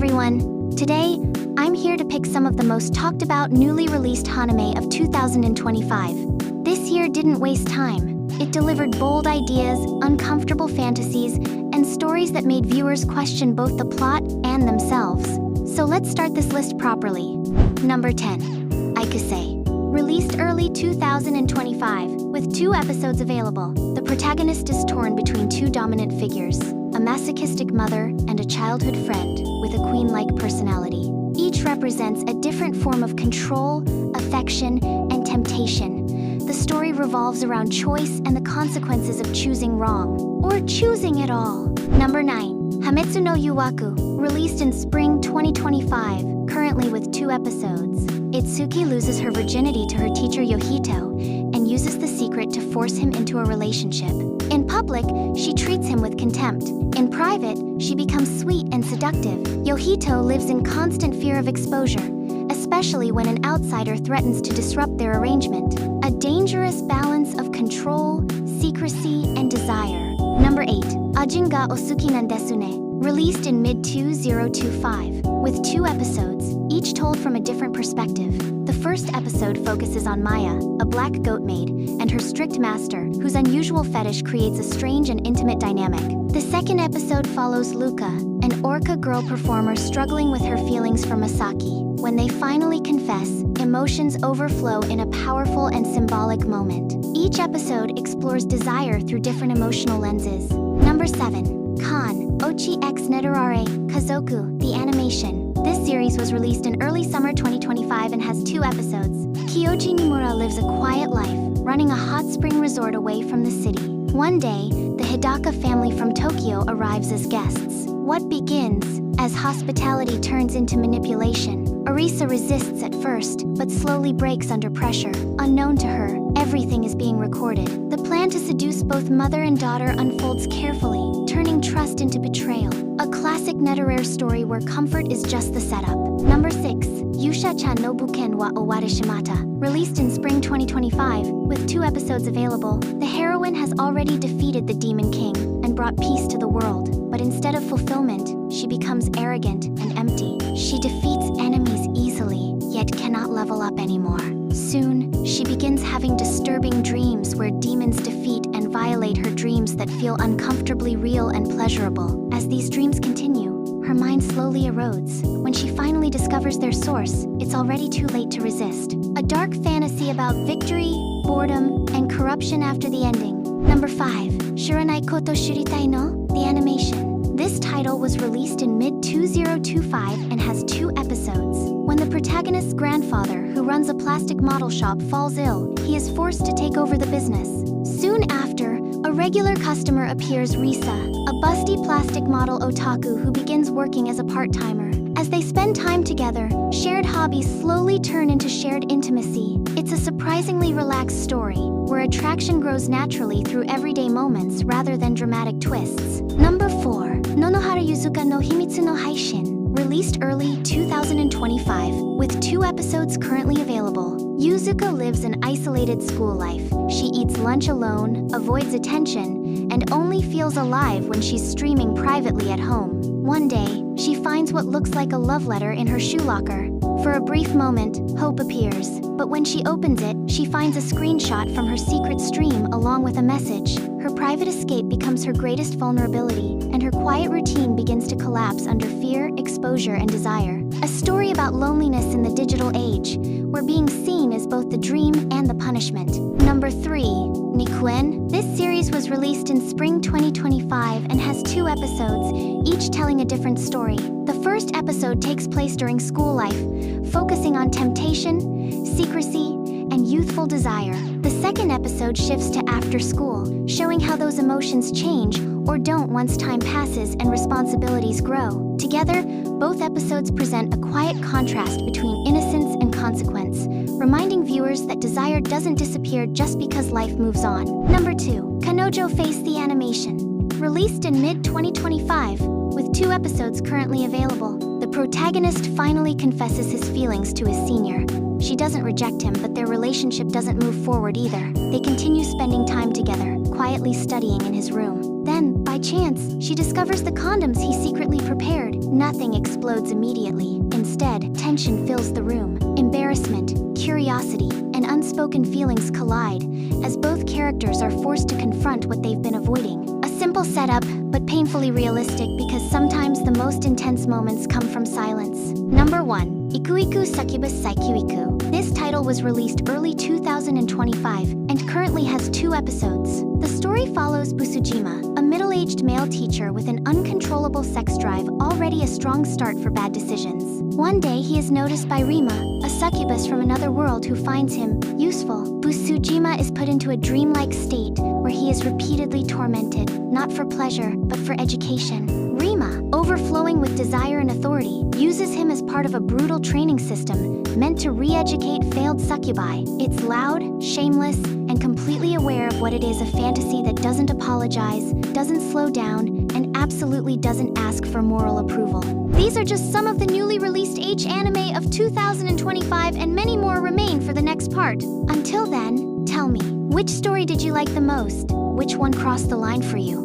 everyone! Today, I'm here to pick some of the most talked about newly released hanime of 2025. This year didn't waste time. It delivered bold ideas, uncomfortable fantasies, and stories that made viewers question both the plot and themselves. So let's start this list properly. Number 10. Aikuse. Released early 2025, with 2 episodes available, the protagonist is torn between 2 dominant figures, a masochistic mother and a childhood friend with a queen-like personality. Each represents a different form of control, affection, and temptation. The story revolves around choice and the consequences of choosing wrong, or choosing it all. Number 9. Hametsu no Yuwaku, released in spring 2025, currently with 2 episodes. Itsuki loses her virginity to her teacher Yohito and uses the secret to force him into a relationship. In public, she treats him with contempt. In private, she becomes sweet and seductive. Yohito lives in constant fear of exposure, especially when an outsider threatens to disrupt their arrangement. A dangerous balance of control, secrecy, and desire. Number 8. Ajin ga Osuki nan desu ne, released in mid-2025, with 2 episodes, each told from a different perspective. The first episode focuses on Maya, a black goat maid, and her strict master, whose unusual fetish creates a strange and intimate dynamic. The second episode follows Luka, an orca girl performer struggling with her feelings for Masaki. When they finally confess, emotions overflow in a powerful and symbolic moment. Each episode explores desire through different emotional lenses. Number 7. Kan, Ochi x Netarare, Kazoku, the animation. This series was released in early summer 2025 and has 2 episodes. Kyoji Nimura lives a quiet life, running a hot spring resort away from the city. One day, the Hidaka family from Tokyo arrives as guests. What begins as hospitality turns into manipulation. Arisa resists at first, but slowly breaks under pressure. Unknown to her, everything is being recorded. The plan to seduce both mother and daughter unfolds carefully, turning trust into betrayal. A classic Netarare story where comfort is just the setup. Number 6. Yusha-chan no Buken wa Owarishimata, released in spring 2025, with 2 episodes available. The heroine has already defeated the Demon King and brought peace to the world, but instead of fulfillment, she becomes arrogant and empty. She defeats enemies easily, yet cannot level up anymore. Soon, she begins having disturbing dreams where demons defeat and violate her dreams that feel uncomfortably real and pleasurable. As these dreams continue, her mind slowly erodes. When she finally discovers their source, it's already too late to resist. A dark fantasy about victory, boredom, and corruption after the ending. Number 5. Shiranai Koto Shiritai no, the animation. This title was released in mid-2025 and has 2 episodes. When the protagonist's grandfather, who runs a plastic model shop, falls ill, he is forced to take over the business. Soon after, a regular customer appears, Risa, a busty plastic model otaku who begins working as a part-timer. As they spend time together, shared hobbies slowly turn into shared intimacy. It's a surprisingly relaxed story, where attraction grows naturally through everyday moments rather than dramatic twists. Number 4. Nonohara Yuzuka no Himitsu no Haishin, released early 2025, with 2 episodes currently available. Yuzuka lives an isolated school life. She eats lunch alone, avoids attention, and only feels alive when she's streaming privately at home. One day, she finds what looks like a love letter in her shoe locker. For a brief moment, hope appears, but when she opens it, she finds a screenshot from her secret stream along with a message. Her private escape becomes her greatest vulnerability, and her quiet routine begins to collapse under fear, exposure, and desire. A story about loneliness in the digital age, where being seen is both the dream and the punishment. Number 3. Nikuen. This series was released in spring 2025 and has 2 episodes, each telling a different story. The first episode takes place during school life, focusing on temptation, secrecy, and youthful desire. The second episode shifts to after school, showing how those emotions change or don't once time passes and responsibilities grow. Together, both episodes present a quiet contrast between innocence and consequence, reminding viewers that desire doesn't disappear just because life moves on. Number 2. Kanojo Face, the animation. Released in mid-2025, with 2 episodes currently available. The protagonist finally confesses his feelings to his senior. She doesn't reject him, but their relationship doesn't move forward either. They continue spending time together, quietly studying in his room. Then, by chance, she discovers the condoms he secretly prepared. Nothing explodes immediately. Instead, tension fills the room. Embarrassment, curiosity, and unspoken feelings collide, as both characters are forced to confront what they've been avoiding. A simple setup, but painfully realistic because sometimes the most intense moments come from silence. Number 1. Ikuiku Succubus Saikuiku. This title was released early 2025 and currently has 2 episodes. The story follows Busujima, a middle-aged male teacher with an uncontrollable sex drive, already a strong start for bad decisions. One day he is noticed by Rima, a succubus from another world who finds him useful. Busujima is put into a dreamlike state where he is repeatedly tormented, not for pleasure, but for education. Rima, overflowing with desire and authority, uses him as part of a brutal training system meant to re-educate failed succubi. It's loud, shameless, and completely aware of what it is, a fantasy that doesn't apologize, doesn't slow down, and absolutely doesn't ask for moral approval. These are just some of the newly released anime of 2025, and many more remain for the next part. Until then, tell me, which story did you like the most? Which one crossed the line for you?